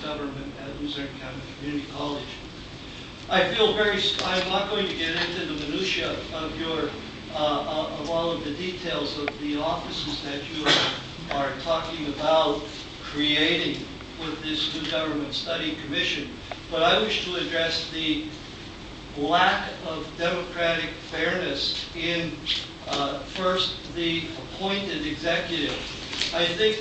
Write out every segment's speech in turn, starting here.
government at Luzerne County Community College. I'm not going to get into the minutiae of all of the details of the offices that you are talking about creating with this new government study commission, but I wish to address the lack of democratic fairness in, first, the appointed executive. I think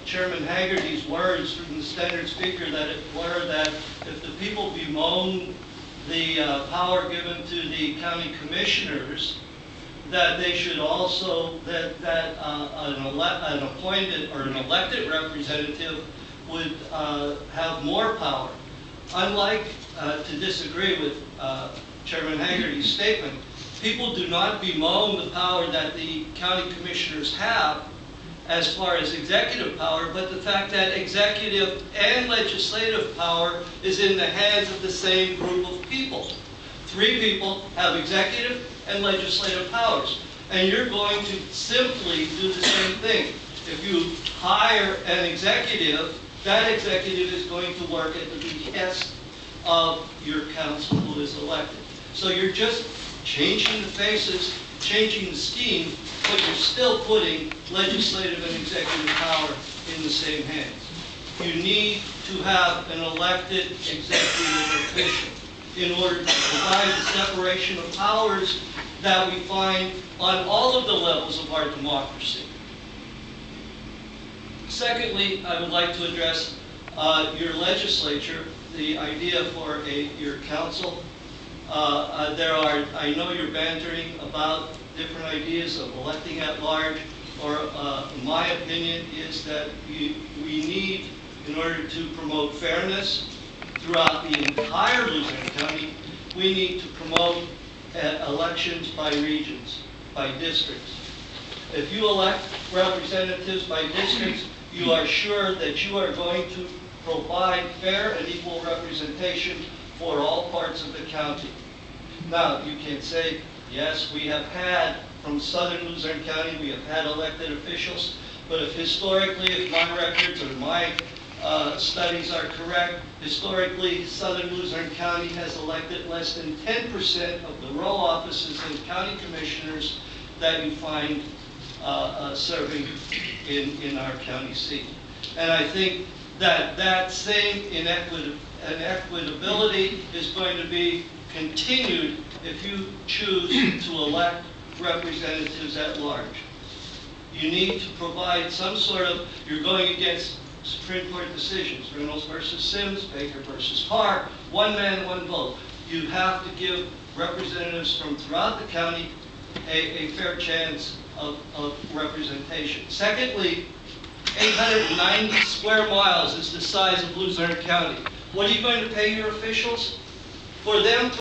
Chairman Haggerty's words from the standard speaker were that if the people bemoan the power given to the county commissioners, that they should also, an appointed or an elected representative would have more power. Unlike, to disagree with Chairman Haggerty's statement, people do not bemoan the power that the county commissioners have as far as executive power, but the fact that executive and legislative power is in the hands of the same group of people. 3 people have executive and legislative powers, and you're going to simply do the same thing. If you hire an executive, that executive is going to work at the behest of your council who is elected. So you're just changing the faces, changing the scheme, but you're still putting legislative and executive power in the same hands. You need to have an elected executive official in order to provide the separation of powers that we find on all of the levels of our democracy. Secondly, I would like to address your legislature, the idea for your council. I know you're bantering about different ideas of electing at large, or my opinion is that we need, in order to promote fairness throughout the entire Luzerne County, we need to promote elections by regions, by districts. If you elect representatives by districts, you are sure that you are going to provide fair and equal representation for all parts of the county. Now, you can say, yes, we have had, from southern Luzerne County, we have had elected officials, but if historically, if my records or my studies are correct, historically, southern Luzerne County has elected less than 10% of the row offices and county commissioners that you find serving in our county seat. And I think that that same inequitability is going to be continued if you choose to elect representatives at large. You need to provide some sort of, you're going against Supreme Court decisions, Reynolds versus Sims, Baker versus Carr, one man, one vote. You have to give representatives from throughout the county a fair chance of representation. Secondly, 890 square miles is the size of Luzerne County. What are you going to pay your officials? For them to